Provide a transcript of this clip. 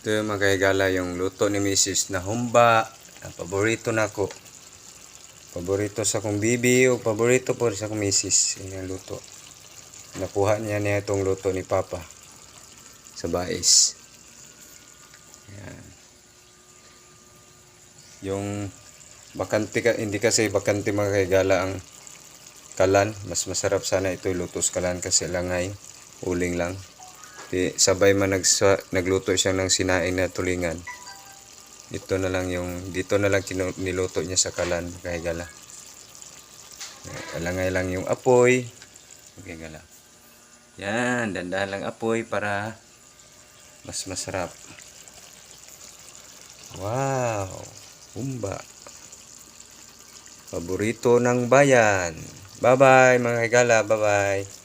Ito yung mga kahigala, yung luto ni Mrs. na humba. Ang paborito na ko. Paborito sa kong bibi o paborito po sa kong Mrs. Yan yung luto. Nakuha niya itong luto ni Papa sa bais. Yan. Yung bakante hindi kasi bakante mga kahigala ang kalan. Mas masarap sana ito luto sa kalan kasi langay. Uling lang. Sabay man nagluto siya ng sinaing na tulingan. Dito na lang niluto niya sa kalan, kahigala. Alangay lang yung apoy. Kahigala. Yan, dandahan lang apoy para mas masarap. Wow, humba. Paborito ng bayan. Bye-bye mga kahigala, bye-bye.